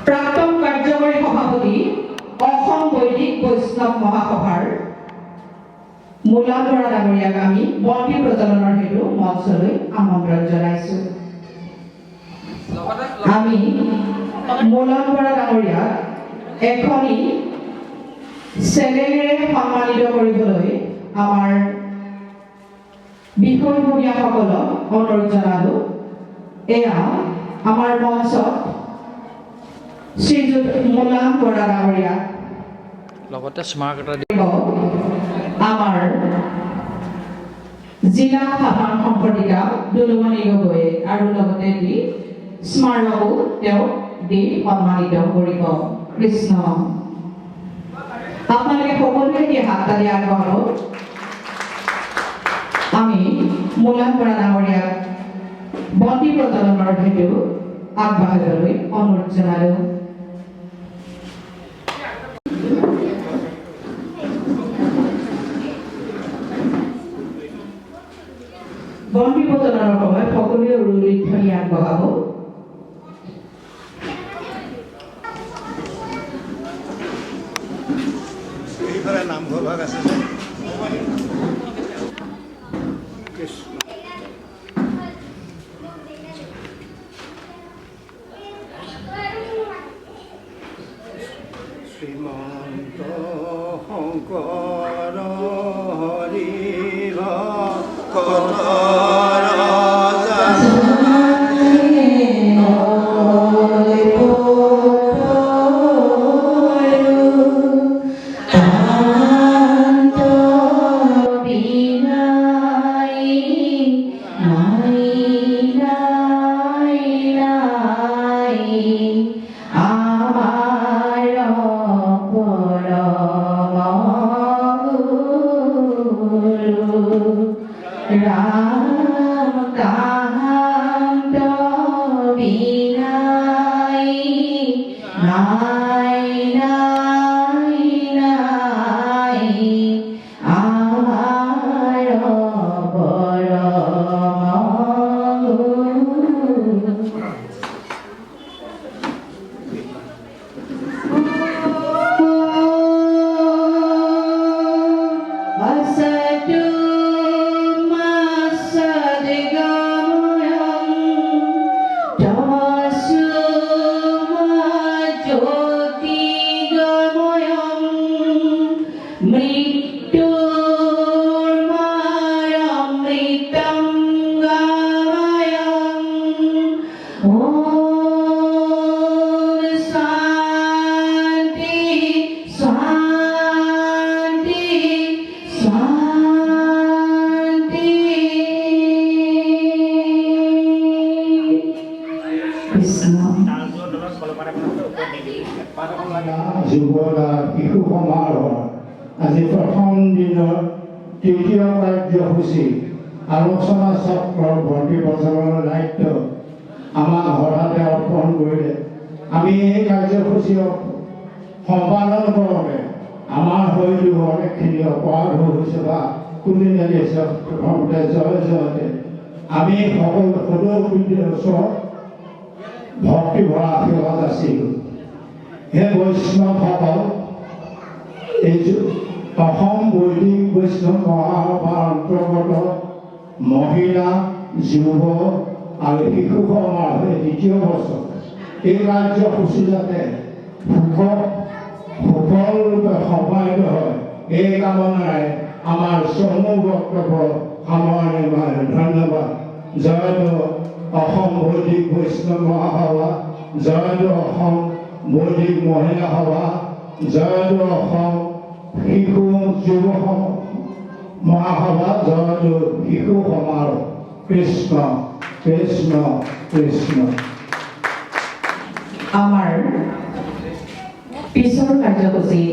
প্ৰাক্তন কাৰ্যকৰী সভাপতি অসম বৈদিক বৈষ্ণৱ মহাসভাৰ মূলান বৰা ডাঙৰীয়াক আমি বন্তি প্ৰজ্বলনৰ হেতু মঞ্চলৈ আমন্ত্ৰণ জনাইছোঁ। আমি মূলান বৰা ডাঙৰীয়াক এখনি চেলেৰেৰে সন্মানিত কৰিবলৈ আমাৰ বিষয়ববীয়াসকলক অনুৰোধ জনালোঁ। এয়া আমাৰ মঞ্চত শ্ৰীযুত মূলান বৰা ডাঙৰীয়া লগতে স্মাৰক আমাৰ জিলা সাধাৰণ সম্পাদিকা দুলুমণি গগৈ আৰু লগতে দি স্মাৰকো তেওঁ দি সন্মানিত কৰিব। কৃষ্ণ আপোনালোকে সকলোৱে দি হাত তালি আগবঢ়াব। আমি মূলান বৰা ডাঙৰীয়াক বন্তি প্ৰজ্বলনৰ হেতু আগবাঢ়িবলৈ অনুৰোধ জনালোঁ। বন্তি প্ৰজ্বলনৰ সময়ত সকলোৱে উৰুলি ধ্বনি আগবঢ়াব। নামঘৰ ভাগ আছে শ্ৰীমন্ত শংকৰ হৰি ভক্ত যুৱদা শিশু সমাৰোহ আজি প্ৰথম দিনৰ তৃতীয় কাৰ্যসূচী আলোচনা চক্ৰৰ বন্তি প্ৰজ্বলনৰ দায়িত্ব আমাক হঠাতে অৰ্পণ কৰিলে। আমি এই কাৰ্যসূচী সম্পাদন কৰোঁতে আমাৰ হয়তো অনেকখিনি অপৰাধ হৈছে বা কোনে জানিছে প্ৰথমতে জয় জয়তে আমি সকলো সদৌ ওচৰত ভক্তি ভৰা আশীৰ্বাদ আছিলোঁ। হে বৈষ্ণৱসকল, এই অসম বৈদিক বৈষ্ণৱ মহাসভাৰ অন্তৰ্গত মহিলা, যুৱ আৰু শিশু সমাৰোহে দ্বিতীয় বছৰ এই কাৰ্যসূচী যাতে সুফলৰূপে সম্পাদিত হয় এই কামনাৰে আমাৰ চমু বক্তব্য সামৰণি মাৰিলোঁ। ধন্যবাদ। জয়তো অসম বৈদিক বৈষ্ণৱ মহাসভা, জয়তো অসম বৈদিক মহিলা সভা, জয়তো অসম শিশু যুৱ মহাসভা, জয়তো শিশু সমাৰোহ। কৃষ্ণ কৃষ্ণ কৃষ্ণ। আমাৰ পিছৰ কাৰ্যসূচী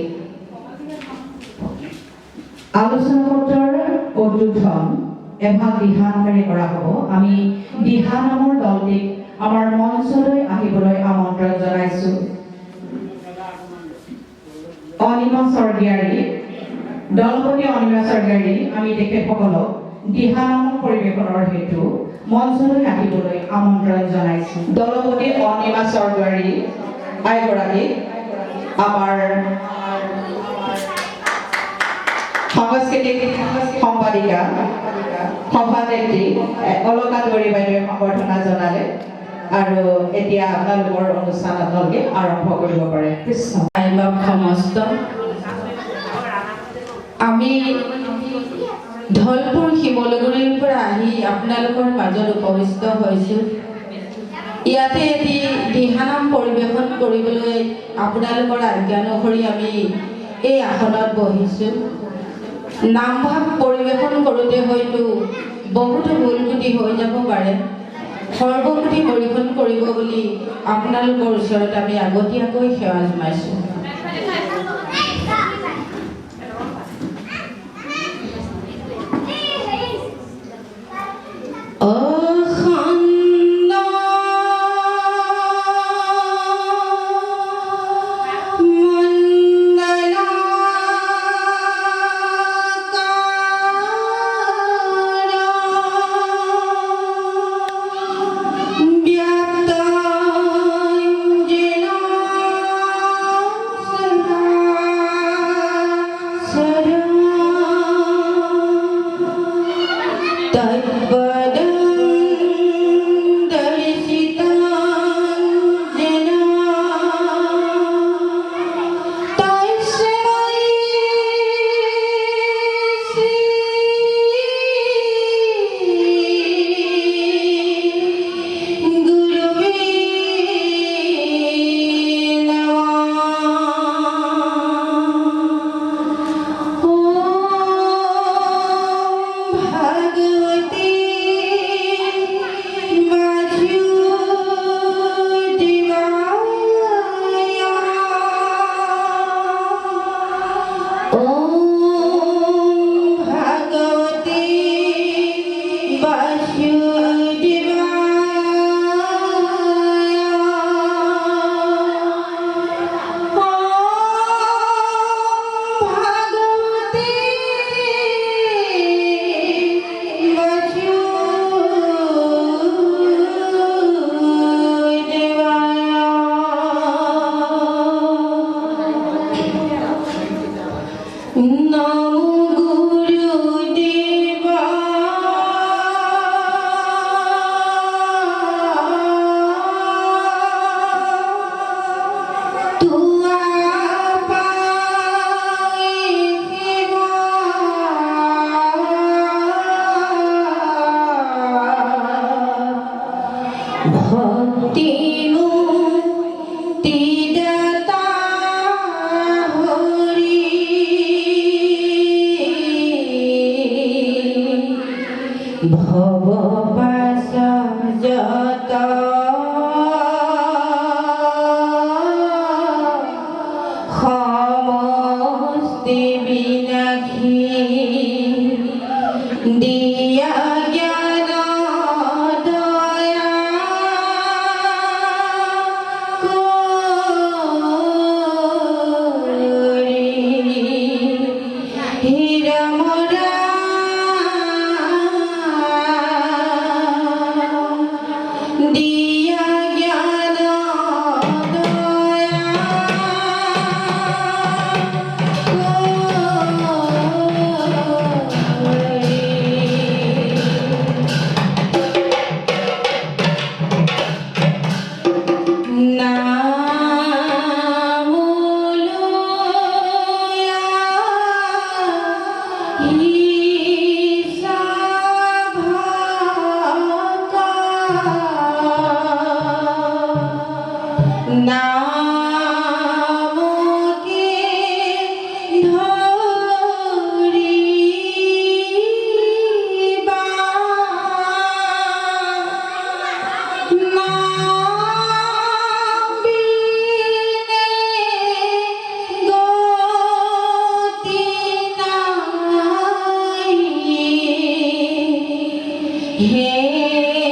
আলোচনা পত্ৰৰ উদ্বোধন এভাগ দিহা নামেৰে কৰা হ'ব। আমি দিহা নামৰ দলটিক আমাৰ মঞ্চলৈ আহিবলৈ আমন্ত্ৰণ জনাইছোঁ। অনিমা স্বৰ্গীয়াৰী দলপতি অনিমা স্বৰ্গীয়াৰী আমি তেখেতসকলক দিহা নামৰ পৰিৱেশনৰ হেতু মঞ্চলৈ আহিবলৈ আমন্ত্ৰণ জনাইছোঁ। দলপতি অনিমা স্বৰ্গীয়াৰী আইগৰাকী আমাৰ সাংস্কৃতিক সম্পাদিকা সভানেত্ৰী অলকা দৌৰী বাইদেৱে সম্বৰ্ধনা জনালে আৰু এতিয়া আপোনালোকৰ অনুষ্ঠান আপোনালোকে আৰম্ভ কৰিব পাৰে। কৃষ্ণ আইবাব সমস্ত আমি ধলপুৰ শিমলুগুৰিৰ পৰা আহি আপোনালোকৰ মাজত উপস্থিত হৈছোঁ। ইয়াতে এটি দিহানাম পৰিৱেশন কৰিবলৈ আপোনালোকৰ আজ্ঞা অনুসৰি আমি এই আসনত বহিছোঁ। নামভাগ পৰিৱেশন কৰোঁতে হয়তো বহুতো ভুল ত্ৰুটি হৈ যাব পাৰে। সৰ্বমুঠি পৰিৱেশন কৰিব বুলি আপোনালোকৰ ওচৰত আমি আগতীয়াকৈ সেৱা জনাইছোঁ।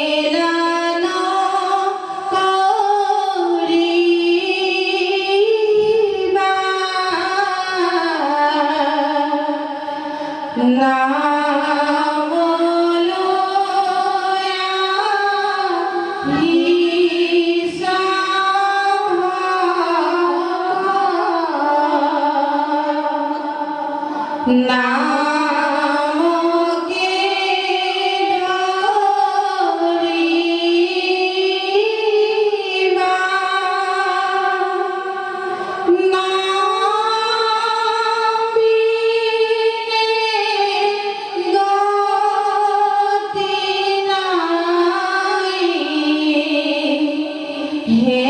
Helana Kori নামকে ধরিবা নাম বিনে গতি নাই হে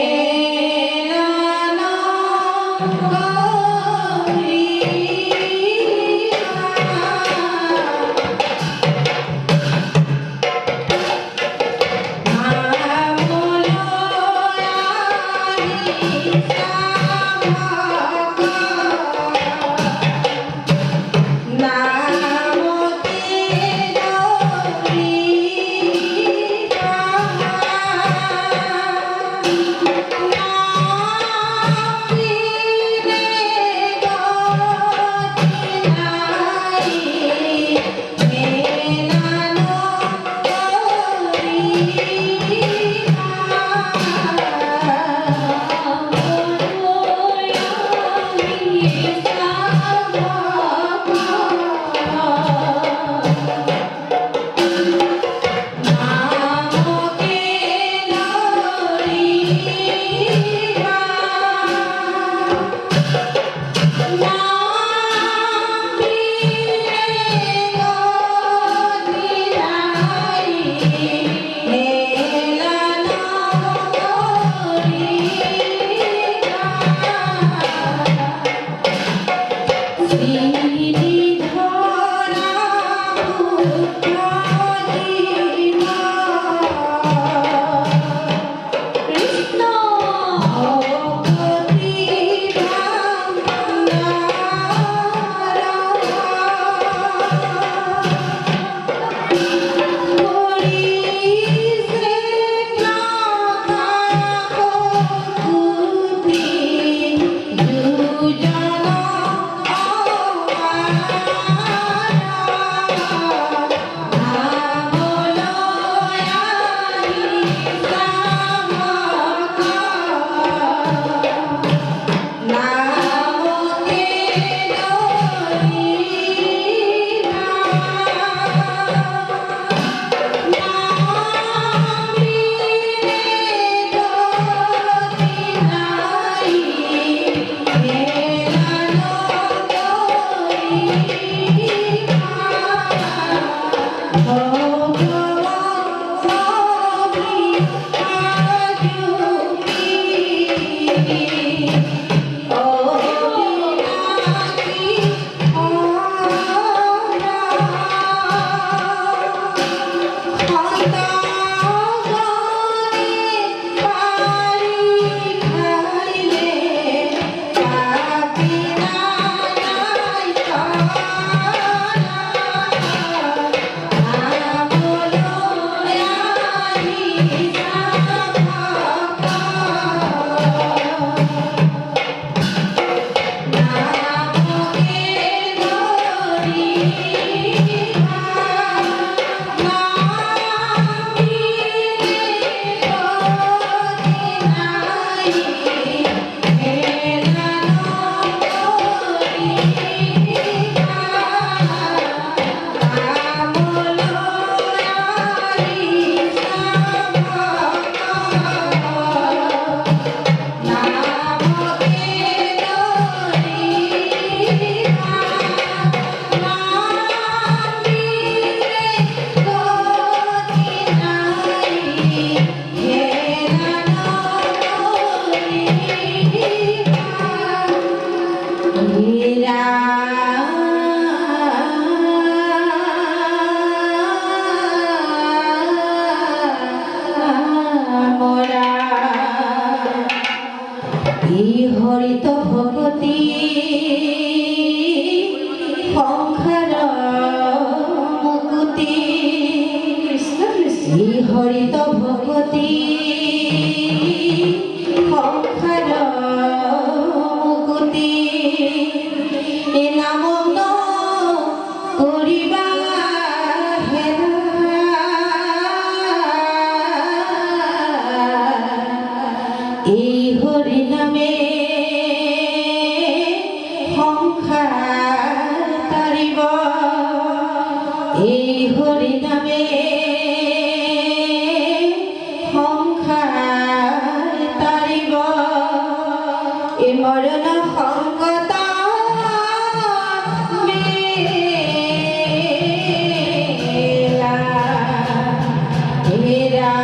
হরিত ভগতি সংসার মুকুতি হরিত ভগতি সংসার মুকুতি এ নাম করিবা এই হরি নামে ইমৰণ সংগত মেলা হেৰা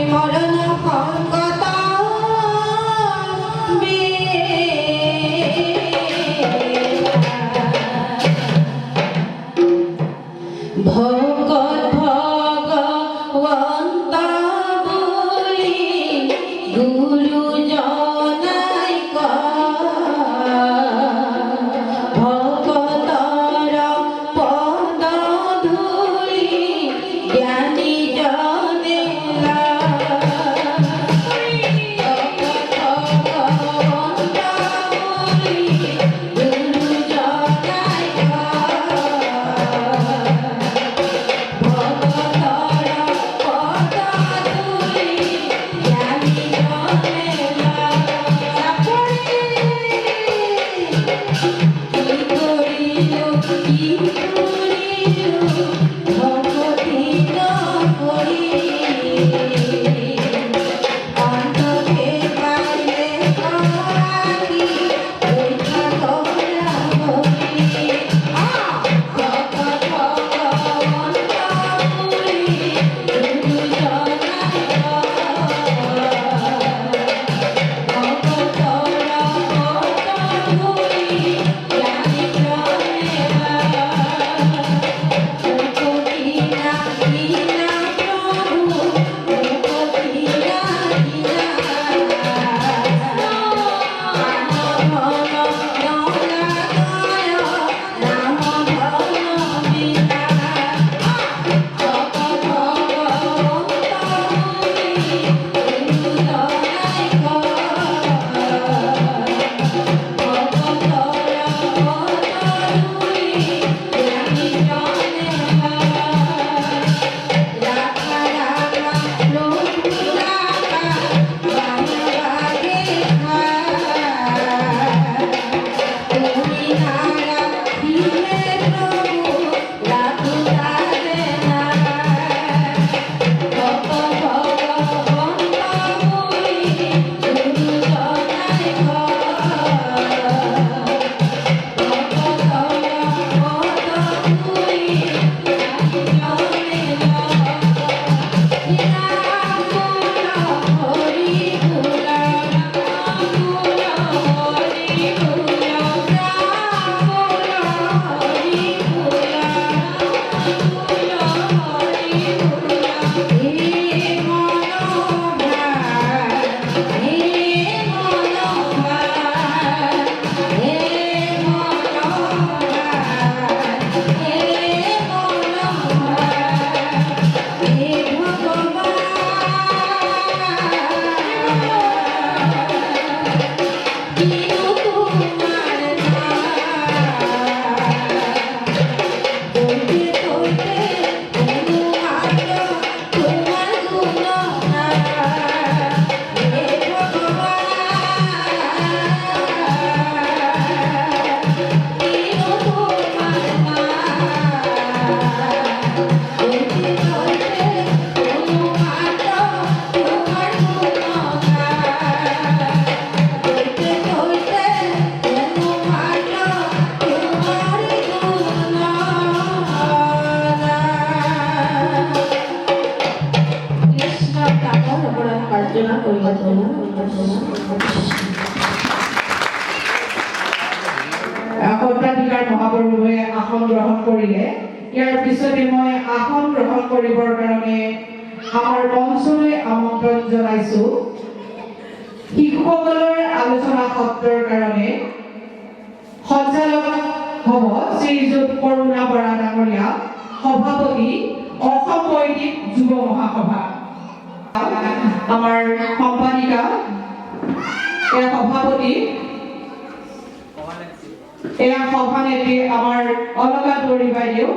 ইমৰণ সংগত ভগত ভগৱন্ত বুলি গুৰু জনাই ভগতৰ পদ ধূলি জ্ঞানী জনে সত্ৰাধিকাৰ মহাপ্ৰভুৱে আসন গ্ৰহণ কৰিলে। ইয়াৰ পিছতে মই আসন গ্ৰহণ কৰিবৰ কাৰণে আমাৰ মঞ্চলৈ আমন্ত্ৰণ জনাইছো। শিশুসকলৰ আলোচনা সত্ৰৰ কাৰণে সঞ্চালক হ'ব শ্ৰীযুত কৰুণা বৰা ডাঙৰীয়া, সভাপতি অসম বৈদিক যুৱ মহাসভা। আমাৰ সম্পাদিকা সভাপতি সভানেত্ৰী আমাৰ অলকা দৌৰী বাইদেউ,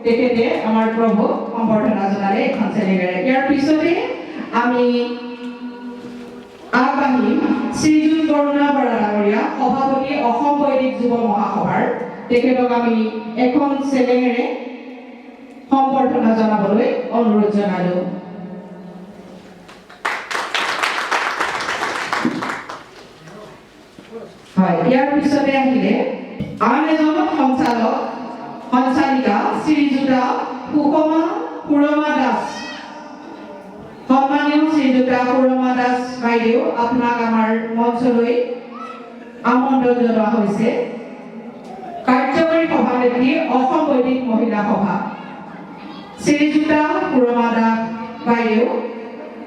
তেখেতে আমাৰ প্ৰভু সম্বৰ্ধনা জনালে এখন চেলেঙেৰে। ইয়াৰ পিছতে আমি আগবাঢ়িম শ্ৰীযুত কৰুণা বৰা ডাঙৰীয়া, সভাপতি অসম বৈদিক যুৱ মহাসভাৰ। তেখেতক আমি এখন চেলেঙেৰে সম্বৰ্ধনা জনাবলৈ অনুৰোধ জনালোঁ। হয়, ইয়াৰ পিছতে আহিলে আন এজন সঞ্চালিকা শ্ৰীযুতা সুষমা সুৰমা দাস। সন্মানীয় শ্ৰীযুতা সুৰমা দাস বাইদেউ, আপোনাক আমাৰ মঞ্চলৈ আমন্ত্ৰণ জনোৱা হৈছে। কাৰ্যকৰী সভানেত্ৰী অসম বৈদিক মহিলা সভা শ্ৰীযুতা সুৰমা দাস বাইদেউ,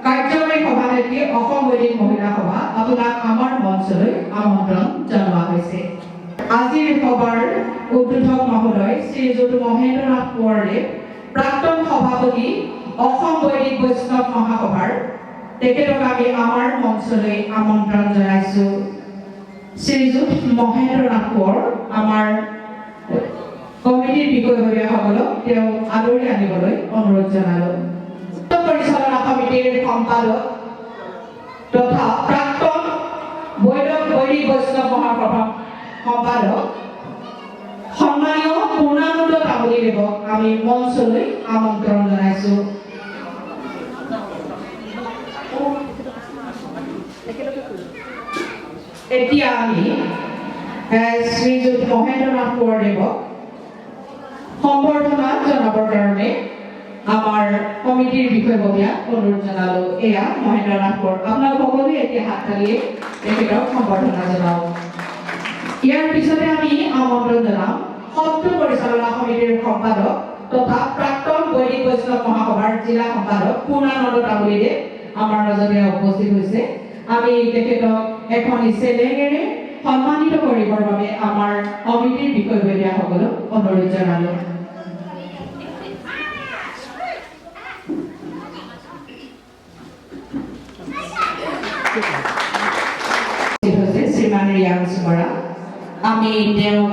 কাৰ্যকৰী সভানেত্ৰী অসম বৈদিক মহিলা সভা, আপোনাক আমাৰ মঞ্চলৈ আমন্ত্ৰণ জনোৱা হৈছে। আজিৰ সভাৰ উদ্বোধক মহোদয় শ্ৰীযুত মহেন্দ্ৰ নাথ কোঁৱৰে, প্ৰাক্তন সভাপতি অসম বৈদিক বৈষ্ণৱ মহাসভাৰ, তেখেতক আমি আমাৰ মঞ্চলৈ আমন্ত্ৰণ জনাইছোঁ। শ্ৰীযুত মহেন্দ্ৰ নাথ কোঁৱৰ আমাৰ কমিটিৰ বিষয়ববীয়াসকলক তেওঁ আদৰি আনিবলৈ অনুৰোধ জনালোঁ। পৰিচালনা সমিতিৰ সম্পাদক তথা প্ৰাক্তন বৈদিক বৈষ্ণৱ মহাসভাৰ সম্পাদক সন্মানীয় পূৰ্ণানন্দ তামুলীদেৱক আমি মঞ্চলৈ আমন্ত্ৰণ জনাইছোঁ। এতিয়া আমি শ্ৰীযুত মহেন্দ্ৰ নাথ কোঁৱৰদেৱক সম্বৰ্ধনা জনাবৰ কাৰণে আমাৰ কমিটিৰ বিষয়ববীয়া অনুৰোধ জনালোঁ। এয়া মহেন্দ্ৰ নাথ কোঁৱৰ, আপোনালোক সকলোৱে এতিয়া হাত তালিয়ে তেখেতক সম্বৰ্ধনা জনাওঁ। ইয়াৰ পিছতে আমি আমন্ত্ৰণ জনাম সপ্তম পৰিচালনা সমিতিৰ সম্পাদক তথা প্ৰাক্তন বৈদিক বৈষ্ণৱ মহাসভাৰ জিলা সম্পাদক পূৰ্ণানন্দ তামুলীদেৱ আমাৰ মাজতে উপস্থিত হৈছে। আমি তেখেতক এখন চেলেঙেৰে সন্মানিত কৰিবৰ বাবে আমাৰ কমিটিৰ বিষয়ববীয়াসকলক অনুৰোধ জনালোঁ। শ্ৰীমান ৰিয়াংশ বৰা, আমি তেওঁক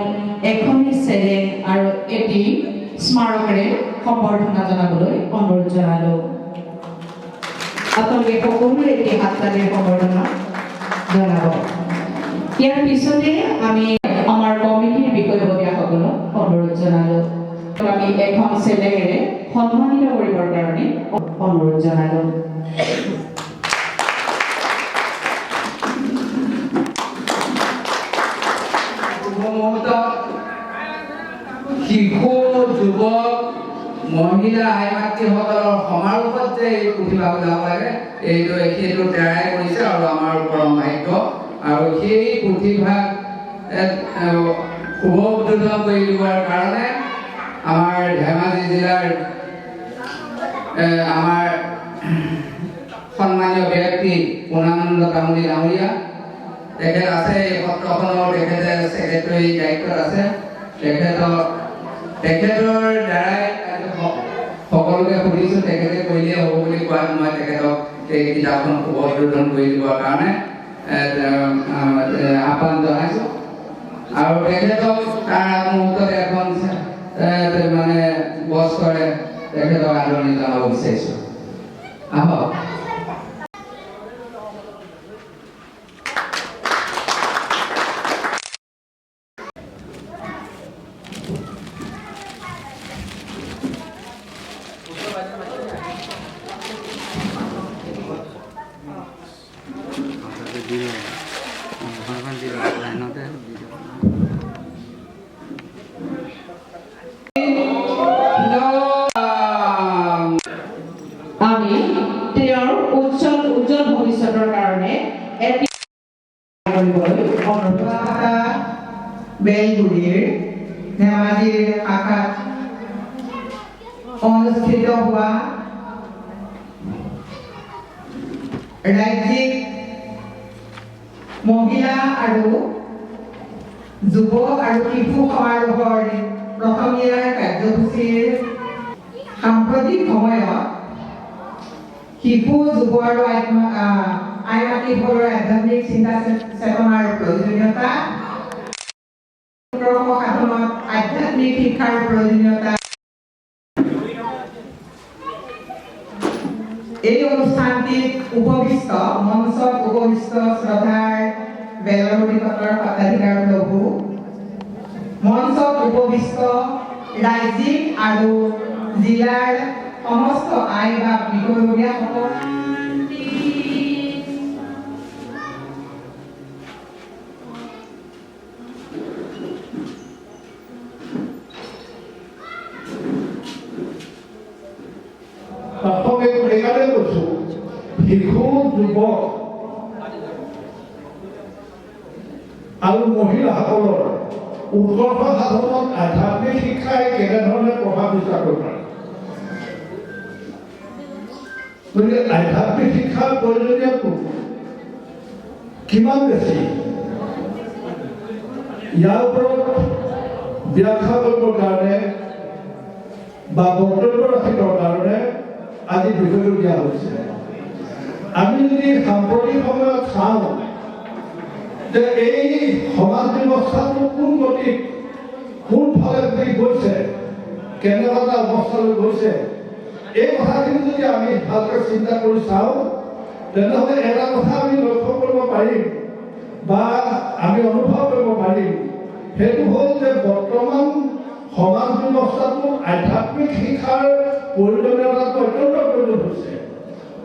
এখনি চেলেং আৰু এটি স্মাৰকেৰে সম্বৰ্ধনা জনাবলৈ অনুৰোধ জনালোঁ। আপোনালোকে সকলোৱে এটি হাত তালিৰে সম্বৰ্ধনা জনাব। ইয়াৰ পিছতে আমি আমাৰ কমিটিৰ বিষয়ববীয়াসকলক অনুৰোধ জনালোঁ। আমি এখন চেলেঙেৰে সন্মানিত কৰিবৰ কাৰণে অনুৰোধ জনালোঁ। শিশু, যুৱক, মহিলা, আই মাতৃসকলৰ সমাৰোহত যে এই পুথিভাগ ওলাব লাগে, সেইটো তৈয়াৰ কৰিছে আৰু আমাৰ পৰম ভাগ্য। আৰু সেই পুথিভাগ শুভ উদ্বোধন কৰি দিবৰ কাৰণে আমাৰ ধেমাজি জিলাৰ আমাৰ সন্মানীয় ব্যক্তি পূৰ্ণানন্দ তামুলী ডাঙৰীয়া, তেখেত আছে এই সত্ৰখনৰ, তেখেতে ছেক্ৰেটাৰী দায়িত্বত আছে। তেখেতৰ দ্বাৰাই সকলোকে সুধিছোঁ, তেখেতে কৰিলে হ'ব বুলি কোৱাত মই তেখেতক এই কিতাপখন শুভ উদ্বোধন কৰি দিবৰ কাৰণে আহ্বান জনাইছোঁ। আৰু তেখেতক তাৰ আগমুহূৰ্তত এখন মানে বস্ত্ৰৰে তেখেতক আদৰণি জনাব বিচাৰিছোঁ। আহক। আমি তেওঁৰ উজ্জ্বল ভৱিষ্যতৰ কাৰণে বেলগুৰিৰ ধেমাজিৰ শাখাত অনুষ্ঠিত হোৱা ৰাজ্যিক মহিলা আৰু যুৱ আৰু শিশু সমাৰোহৰ প্ৰথমীয়াৰ কাৰ্যসূচীৰ সাম্প্ৰতিক সময়ত শিশু, যুৱ আৰু আই মাতৃসকলৰ আধ্যাত্মিক চিন্তা চেতনাৰ প্ৰয়োজনীয়তা, সাধনত আধ্যাত্মিক শিক্ষাৰ প্ৰয়োজনীয়তা, এই অনুষ্ঠানটিত মঞ্চত উপবিষ্ট শ্ৰদ্ধাৰ বেলগুৰি সত্ৰৰ সত্ৰাধিকাৰ প্ৰভু, মঞ্চত উপবিষ্ট ৰাজ্যিক আৰু জিলাৰ সমস্ত আই বা বিষয়ববীয়াসকল সেইকাৰণে কৈছোঁ শিশু যুৱক আৰু মহিলাসকলৰ উৎকৰ্ষ সাধনত আধ্যাত্মিক শিক্ষাই কেনেধৰণে প্ৰভাৱ বিস্তাৰ কৰিব পাৰে। গতিকে আধ্যাত্মিক শিক্ষাৰ প্ৰয়োজনীয়তা কিমান বেছি ইয়াৰ ওপৰত ব্যাখ্যা কৰিবৰ কাৰণে বা বক্তব্য ৰাখিবৰ কাৰণে আজি বিষয়টো দিয়া হৈছে। আমি যদি সাম্প্ৰতিক সময়ত চাওঁ যে এই সমাজ ব্যৱস্থাটো কোন গতিত কোনফালে গৈছে, কেনেকুৱা এটা অৱস্থালৈ গৈছে, এই কথাখিনি যদি আমি ভালকৈ চিন্তা কৰি চাওঁ তেনেহ'লে এটা কথা আমি লক্ষ্য কৰিব পাৰিম বা আমি অনুভৱ কৰিব পাৰিম, সেইটো হ'ল যে বৰ্তমান সমাজ ব্যৱস্থাটো আধ্যাত্মিক শিক্ষাৰ প্ৰয়োজনীয়তাটো অত্যন্ত প্ৰয়োজন হৈছে।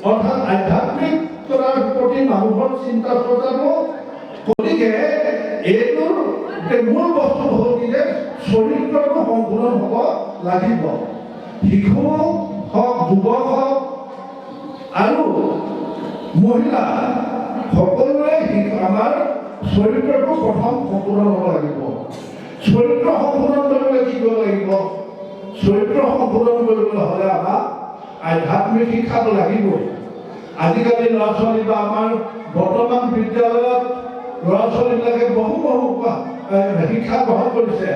অৰ্থাৎ আধ্যাত্মিকতাৰ প্ৰতি মানুহৰ চিন্তা চৰ্চাটো, গতিকে এইটোৰ মূল বস্তু হ'ল কি যে চৰিত্ৰটো সম্পূৰ্ণ হ'ব লাগিব। শিশু হওক, যুৱক হওক আৰু মহিলা সকলোৱে আমাৰ চৰিত্ৰটো প্ৰথম সম্পূৰ্ণ হ'ব লাগিব। চৰিত্ৰ সম্পূৰ্ণ কৰিবলৈ কি কৰিব লাগিব? চৰিত্ৰ সম্পূৰ্ণ কৰিবলৈ হ'লে আমাক আধ্যাত্মিক শিক্ষাটো লাগিবই। আজিকালি ল'ৰা ছোৱালী বা আমাৰ বৰ্তমান বিদ্যালয়ত ল'ৰা ছোৱালীবিলাকে বহু শিক্ষা গ্ৰহণ কৰিছে।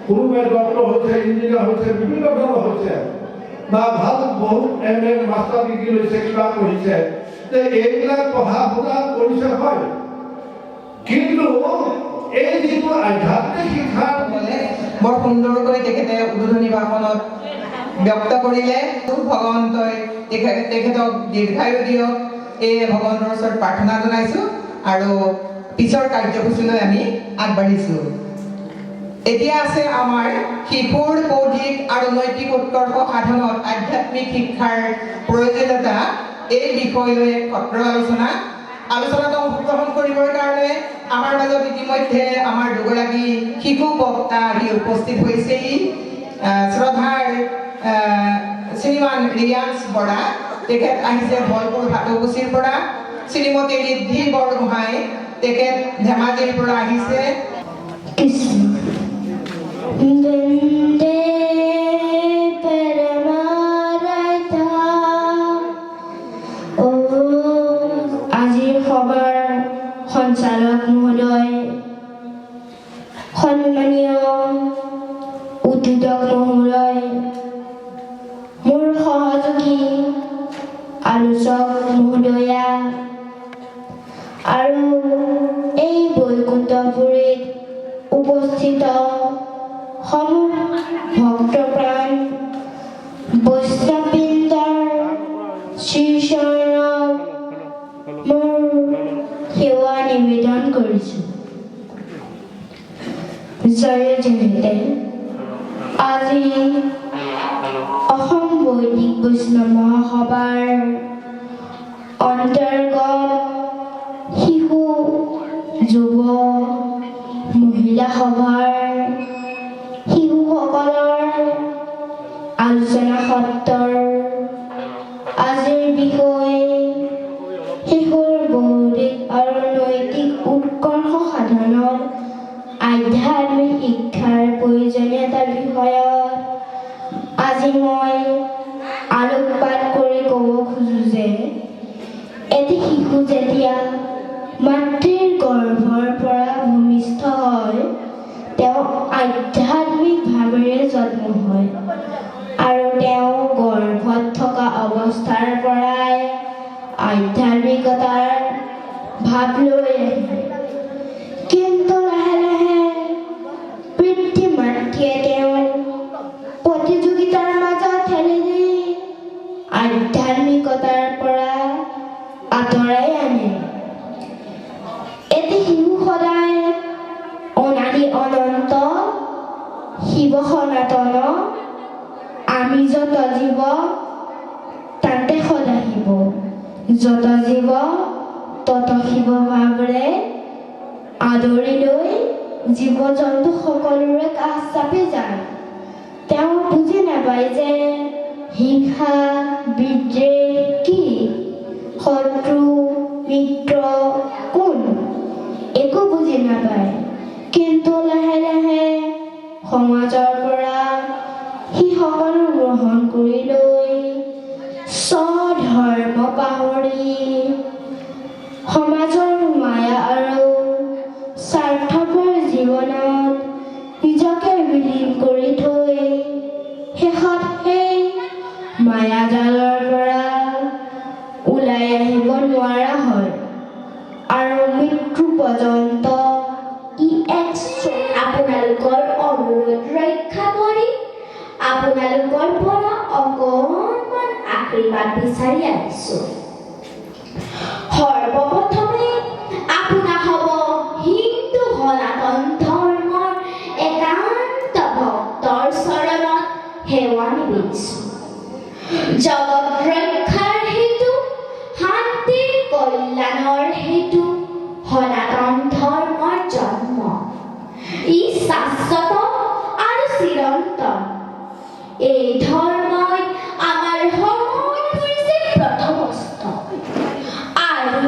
কোনোবাই ডক্টৰ হৈছে, ইঞ্জিনিয়াৰ হৈছে, বিভিন্ন ধৰণৰ হৈছে বা ভাল বহুত MA মাষ্টাৰ ডিগ্ৰী লৈছে, কিবা কৰিছে। এইবিলাক পঢ়া শুনা কৰিছে হয়, কিন্তু এই যিটো আধ্যাত্মিক শিক্ষা বৰ সুন্দৰকৈ তেখেতে উদ্বোধনী ভাষণত ব্যক্ত কৰিলে। ভগৱন্তই তেখেতক দীৰ্ঘায়ু দিয়ক, এই ভগৱন্তৰ ওচৰত প্ৰাৰ্থনা জনাইছোঁ আৰু পিছৰ কাৰ্যসূচীলৈ আমি আগবাঢ়িছোঁ। এতিয়া আছে আমাৰ শিশুৰ বৌদ্ধিক আৰু নৈতিক উৎকৰ্ষ সাধনত আধ্যাত্মিক শিক্ষাৰ প্ৰয়োজনীয়তা, এই বিষয় লৈ সত্ৰ আলোচনাত অংশগ্ৰহণ কৰিবৰ কাৰণে আমাৰ মাজত ইতিমধ্যে আমাৰ দুগৰাকী শিশু বক্তা আহি উপস্থিত হৈছেহি। শ্ৰদ্ধাৰ শ্ৰীমান ৰিয়াঞ্চ বৰা, তেখেত আহিছে বলপুৰ ভাটুকুচিৰ পৰা। শ্ৰীমতী ঋদ্ধি বৰগোহাঁই, তেখেত ধেমাজিৰ পৰা আহিছে। আজিৰ সভাৰ সঞ্চালক মহোদয়, সন্মানীয় উদ্বোধক মহোদয়, মোৰ সহযোগী আলোচক মহোদয়া আৰু এই বৈকুণ্ঠপুৰীত উপস্থিত সমূহ ভক্তপ্ৰাণ বৈষ্ণৱবৃন্দৰ শ্ৰীচৰণত মোৰ সেৱা নিবেদন কৰিছোঁ। জয়তে আজি অসম বৈদিক বৈষ্ণৱ মহাসভাৰ অন্তৰ্গত শিশু যুৱ মহিলা সভাৰ শিশুসকলৰ আলোচনা সত্ৰৰ আজিৰ বিষয় শিশুৰ বৌদ্ধিক আৰু নৈতিক উৎকৰ্ষ সাধনত আধ্যাত্মিক শিক্ষাৰ প্ৰয়োজনীয়তাৰ বিষয়ত আজি মই আলোকপাত কৰি ক'ব খোজোঁ যে এটি শিশু যেতিয়া মাতৃৰ গৰ্ভৰ পৰা ভূমিষ্ঠ হয়, তেওঁ আধ্যাত্মিক ভাৱেৰে জন্ম হয় আৰু তেওঁ গৰ্ভত থকা অৱস্থাৰ পৰাই আধ্যাত্মিকতাৰ ভাৱ লৈ আহে। কিন্তু লাহে লাহে পিতৃ মাতৃয়ে তেওঁক প্ৰতিযোগিতাৰ মাজত ঠেলি দি আধ্যাত্মিকতাৰ পৰা আঁতৰাই আনে। এটি শিশু সদায় অনাদি অনন্ত শিৱ সনাতন আমি যত জীৱ তাতে সদাহিব যত জীৱ তত শিৱ ভাৱেৰে আদৰি লৈ জীৱ জন্তু সকলোৰে কাষ চাপি যায়। তেওঁ বুজি নাপায় যে হিংসা বিদ্বেষ কি, শত্ৰু মিত্ৰ কোন, একো বুজি নাপায়। কিন্তু লাহে লাহে সমাজৰ পৰা সি সকলো গ্ৰহণ কৰি লৈ স্বধৰ্ম পাহৰি সমাজৰ মায়া আৰু স্বাৰ্থপৰ জীৱনত নিজকে বিলীন কৰি থৈ শেষত সেই মায়াজালৰ পৰা ওলাই আহিব নোৱাৰা হয় আৰু মৃত্যু পৰ্যন্ত আপোনালোকৰ অনুৰোধ ৰক্ষা কৰি আপোনালোকৰ পৰা অকণমান আশীৰ্বাদ বিচাৰি আহিছো। সৰ্বপ্ৰথমে আপোনা হ'ব হিন্দু সনাতন ধৰ্মৰ একান্ত ভক্তৰ চৰণত সেৱা নিবিছো। জগত ৰক্ষাৰ হেতু শান্তিৰ কল্যাণৰ হেতু সনাতন ধৰ্মৰ জন্ম। ই শাশ্বত আৰু চিৰন্তন। এই ধৰ্মই আমাৰ সময় পৰিছে প্ৰথমস্থ আৰু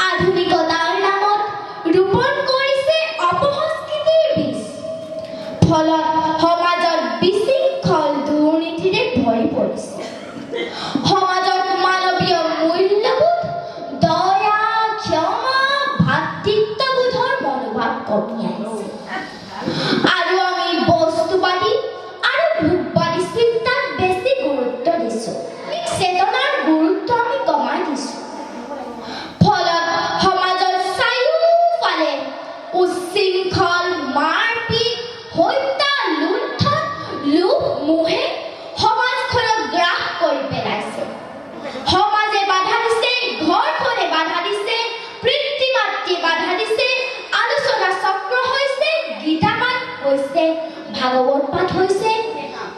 আধুনিকতাৰ নামত ৰোপণ কৰিছে অপসংস্কৃতিৰ বীজ। ফলত সমাজত বিশৃংখল দুৰ্নীতিৰে ভৰি পৰিছে। সমাজত মানৱীয় মূল্যবোধ দয়া ক্ষমা ভাতৃত্ববোধৰ মনোভাৱ কমি আহিছে আৰু আমি বস্তুবাদী আৰু ভোগবাদী চিন্তাত বেছি গুৰুত্ব দিছো। চেতনাৰ গুৰুত্ব আমি কমাই দিছো। ফলত সমাজৰ চাৰিওফালে উচ্ছৃংখল মাৰপিট হত্যা লুণ্ঠন লোভ মোহে সমাজখনক গ্ৰাস কৰি পেলাইছে। সমাজে বাধা দিছে, ঘৰখনে বাধা দিছে, পিতৃ মাতৃয়ে বাধা দিছে, আলোচনা চক্ৰ হৈছে, গীতা পাঠ হৈছে, ভাগৱত পাঠ হৈছে।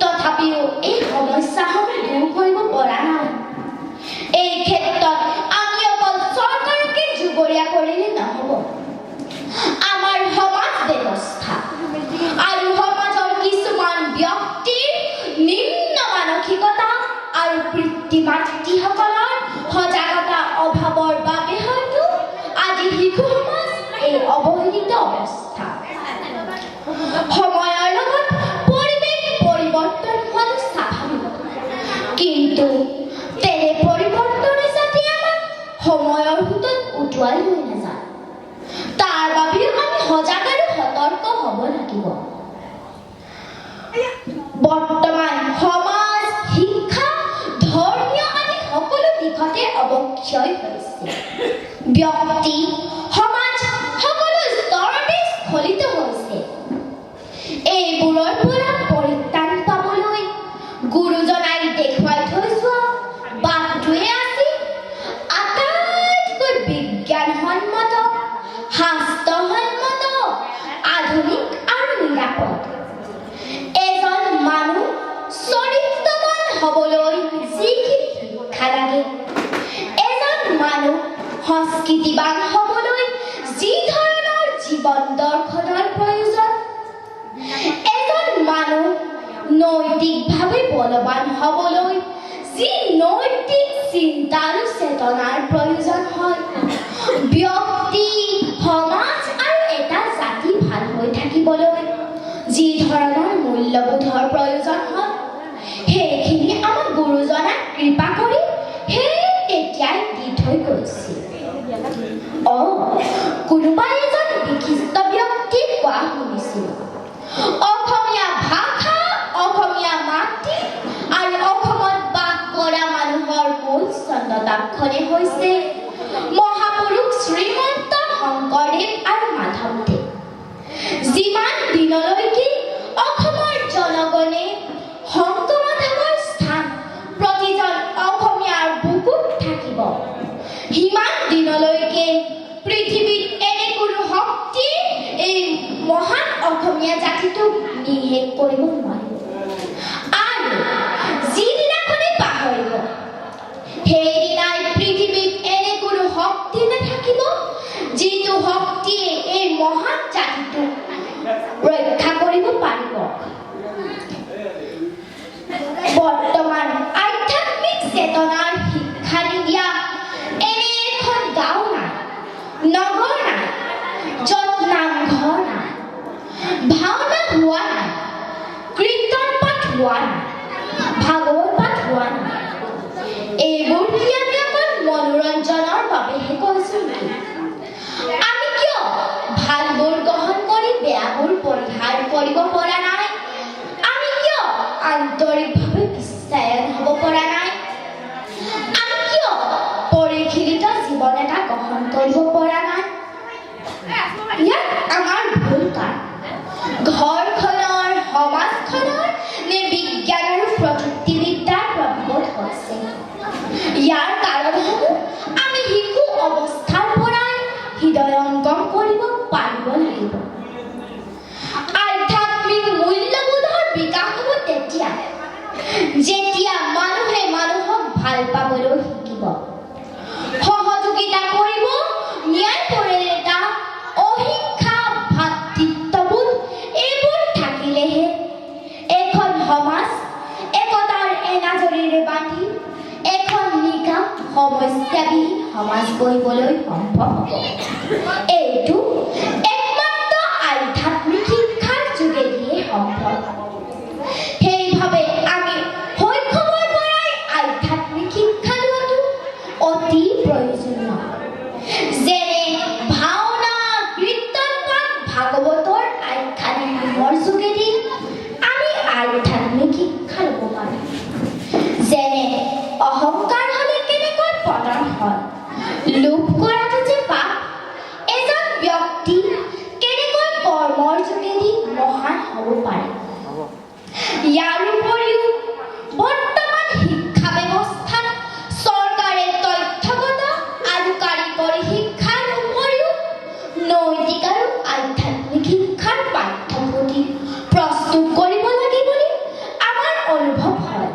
তথাপিও এই সমস্যাসমূহ দূৰ কৰিব পৰা নাই। এই ক্ষেত্ৰত আমি অকল চৰকাৰকে জুবৰীয়া কৰিলে নহ'ব। আমাৰ সমাজ ব্যৱস্থা আৰু সমাজৰ কিছুমান ব্যক্তিৰ নিম্ন মানসিকতা আৰু পিতৃ মাতৃসকলৰ সজাগতা অভাৱৰ বাবে হয়তো আজি শিশু সমাজ এই অৱহেলিত অৱস্থা। সময়ৰ লগত পৰিৱেশ পৰিৱৰ্তন হোৱাটো স্বাভাৱিক, কিন্তু তেনে পৰিৱৰ্তনে যাতে আমাক সময়ৰ সোঁতত উটুৱাই লৈ নাযায়, তাৰ বাবেও আমি সজাগ আৰু সতৰ্ক হ'ব লাগিব। বৰ্তমান সমাজ শিক্ষা ধৰ্মীয় আদি সকলো দিশতে অৱক্ষয় হৈছে। ব্যক্তি সমাজ সকলো স্তৰতে স্খলিত হৈছে। এইবোৰৰ পৰা পৰিত্ৰাণ পাবলৈ গুৰুজনাই দেখুৱাই থৈ যোৱা বাটটোৱে আছিল আটাইতকৈ বিজ্ঞানসন্মত, শাস্ত্ৰসন্মত, আধুনিক আৰু নিৰাপদ। এজন মানুহ চৰিত্ৰৱান হ'বলৈ যিখিনি শিক্ষা লাগে, এজন মানুহ সংস্কৃতিবান হ'বলৈ যি ধৰণৰ জীৱন দৰ্শনৰ প্ৰয়োজন, এজন মানুহ নৈতিকভাৱে বলৱান হ'বলৈ যি নৈতিক চিন্তা আৰু চেতনাৰ প্ৰয়োজন হয়, ব্যক্তি সমাজ আৰু এটা জাতি ভাল হৈ থাকিবলৈ যি ধৰণৰ মূল্যবোধৰ প্ৰয়োজন হয়, সেইখিনি আমাক গুৰুজনাই কৃপা কৰি সেই তেতিয়াই দি থৈ গৈছিল। কোনোবা এজন বিশিষ্ট ব্যক্তিক কোৱা শুনিছিল, অসমীয়া ভাষা, অসমীয়া মাটি আৰু অসমত বাস কৰা মানুহৰ মূল ছন্দতাক্ষৰে হৈছে মহাপুৰুষ শ্ৰীমন্ত শংকৰদেৱ আৰু মাধৱদেৱ। যিমান দিনলৈকে অসমৰ জনগণে শংকৰ-মাধৱৰ স্থান প্ৰতিজন অসমীয়াৰ বুকুত থাকিব, সিমান দিনলৈকে পৃথিৱীত এনে কোনো শক্তি এই মহান অসমীয়া জাতিটোক নিষেধ কৰিব নোৱাৰিব। আৰু বৰ্তমান আধ্যাত্মিক চেতনাৰ শিক্ষা নিদিয়া এনে এখন গাঁও নাই, নগৰ নাই, য'ত নামঘৰ নাই, ভাওনা হোৱা নাই, কীৰ্তন পাঠ হোৱা নাই, ভাগৱত পাঠ হোৱা নাই। এইবোৰ কি আমি অকল মনোৰঞ্জনৰ বাবেহে কৈছো নেকি? আমি কিয় ভালবোৰ গ্ৰহণ কৰি বেয়াবোৰ পৰিহাৰ কৰিব পৰা নাই? আমি কিয় আন্তৰিকভাৱে বিশ্বায়ন হ'ব পৰা নাই? আমি কিয় পৰিশীলিত জীৱন এটা গ্ৰহণ কৰিব পৰা নাই? ইয়াত আমাৰ ভুল কাৰ? ঘৰখনৰ, সমাজখনৰ নে বিজ্ঞান আৰু প্ৰযুক্তিবিদ্যাৰ প্ৰভাৱত হৈছে? ইয়াৰ কাৰণসমূহ আমি শিশু অৱস্থাৰ পৰাই হৃদয়ংগম কৰিব পাৰিব লাগিব। আধ্যাত্মিক মূল্যবোধৰ বিকাশ হ'ব তেতিয়া, যেতিয়া মানুহে মানুহক ভাল পাবলৈ শিকিব, সহযোগিতা কৰিব, ন্যায়পৰায়ণতা, অহিংসা, ভাতৃত্ববোধ এইবোৰ থাকিলেহে এখন সমাজ একতাৰ এনাজৰীৰে বান্ধি এখন নিকা সমস্যাবিহীন সমাজ গঢ়িবলৈ সম্ভৱ হ'ব। এইটো একমাত্ৰ আধ্যাত্মিক শিক্ষাৰ যোগেদিয়ে সম্ভৱ। সেইভাৱে আমি শৈশৱৰ পৰাই আধ্যাত্মিক শিক্ষা লোৱাটো অতি প্ৰয়োজনীয়। যেনে ভাওনা, কীৰ্তন পাঠ, ভাগৱতৰ আখ্যানৰ যোগেদি আমি আধ্যাত্মিক শিক্ষা ল'ব পাৰোঁ। যেনে অহংকাৰ হ'লে কেনেকৈ পতন হয়, লোভ কৰাটো যে পাপ, এজন ব্যক্তি কেনেকৈ কৰ্মৰ যোগেদি মহান হ'ব পাৰে। ইয়াৰ উপৰিও বৰ্তমান শিক্ষা ব্যৱস্থাত চৰকাৰে তথ্যগত আৰু কাৰিকৰী শিক্ষাৰ উপৰিও নৈতিক আৰু আধ্যাত্মিক শিক্ষাৰ পাঠ্যপুথি প্ৰস্তুত কৰিব লাগে বুলি আমাৰ অনুভৱ হয়।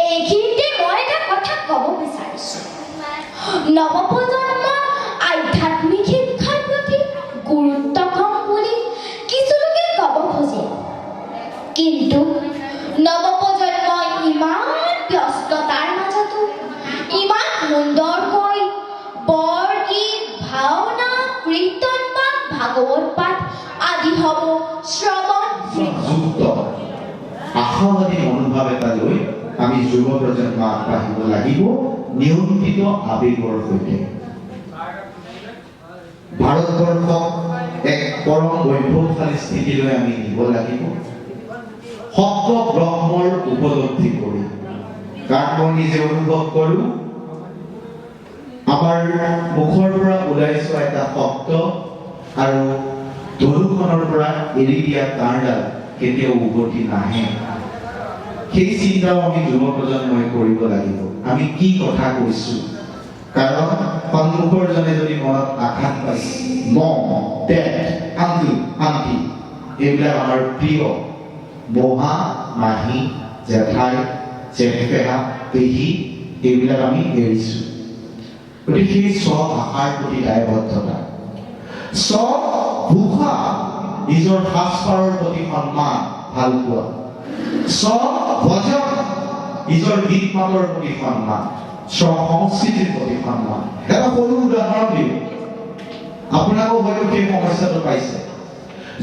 এইখিনিতে মই এটা কথা ক'ব বিচাৰিছোঁ। নৱপ্ৰজন্মৰ আধ্যাত্মিক শিক্ষাৰ প্ৰতি গুৰুত্ব কম বুলি কিছু লোকে ক'ব খোজে, কিন্তু নৱপ্ৰজন্মই ইমান ব্যস্ততাৰ মাজতো ইমান সুন্দৰকৈ বৰগীত, ভাওনা, কীৰ্তন পাঠ, ভাগৱত পাঠ আদিসমূহ শ্ৰৱণ যুক্ত আশাবাদী মনোভাৱ এটা লৈ আমি যুৱ প্ৰজন্ম আগবাঢ়িব লাগিব নিয়ন্ত্ৰিত আৱেগৰ সৈতে। ভাৰতবৰ্ষক এক পৰম বৈভৱশালী স্থিতিলৈ আমি নিব লাগিব সত্য ব্ৰহ্মৰ উপলব্ধি কৰি। কাৰণ মই নিজে অনুভৱ কৰোঁ আমাৰ মুখৰ পৰা ওলাই যোৱা এটা শব্দ আৰু ধনুখনৰ পৰা এৰি দিয়া তাঁৰডাল কেতিয়াও উভতি নাহে। সেই চিন্তাও আমি যুৱ প্ৰজন্মই কৰিব লাগিব। আমি কি কথা কৈছো, কাৰণ সন্মুখৰ জনে যদি মনত আঘাত পাইছে, মম, ডেড, আংকুল, আণ্টি এইবিলাক আমাৰ প্ৰিয় মহা, মাহী, জেঠাই, জেঠপেহা, পেহী এইবিলাক আমি এৰিছো। গতিকে সেই স্বভাষাৰ প্ৰতি দায়বদ্ধতা, স্বভূষা নিজৰ সাজপাৰৰ প্ৰতি সন্মান ভাল পোৱা, স্বভজন নিজৰ গীত মাতৰ প্ৰতি সন্মান, স্বসংস্কৃতিৰ প্ৰতি সন্মান। এটা সৰু উদাহৰণ দিওঁ, আপোনালোক হয়তো সেই সমস্যাটো পাইছে।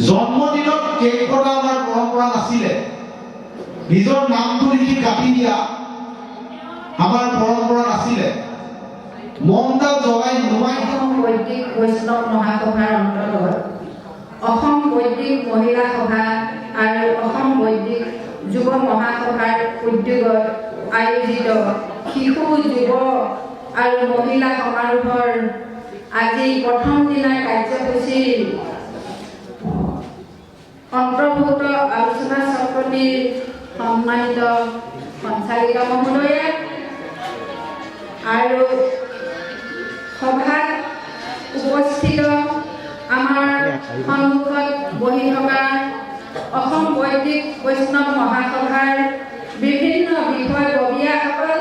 জন্মদিনত কেক কটা আমাৰ পৰম্পৰা নাছিলে, নিজৰ নামটো লিখি কাটি দিয়া আমাৰ পৰম্পৰা নাছিলে, মমডাল জ্বলাই নুমাই। বৈদিক বৈষ্ণৱ মহাসভাৰ অন্তৰ্গত অসম বৈদিক মহিলা সভা আৰু অসম বৈদিক যুৱ মহাসভাৰ উদ্যোগত আয়োজিত শিশু, যুৱ আৰু মহিলা সমাৰোহৰ আজি প্ৰথম দিনাৰ কাৰ্যসূচীৰ অন্তৰ্ভুক্ত আলোচনা চক্ৰটিৰ সন্মানিত সঞ্চালিকা মহোদয়া আৰু সভাত উপস্থিত আমাৰ সন্মুখত বহি থকা অসম বৈদিক বৈষ্ণৱ মহাসভাৰ বিভিন্ন বিষয়ববীয়াসকল,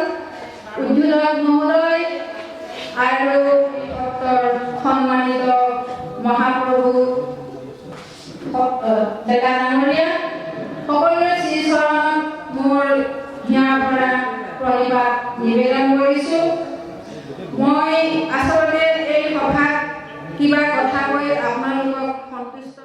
উদ্বোধক মহোদয় আৰু সন্মানিত মহাপ্ৰভু ডেকা ডাঙৰীয়া, সকলোৰে শ্ৰীচৰণত মোৰ হিয়াৰ পৰা প্ৰণিপাত নিবেদন কৰিছোঁ। মই আচলতে এই সভাত কিবা কথা কৈ আপোনালোকক সন্তুষ্ট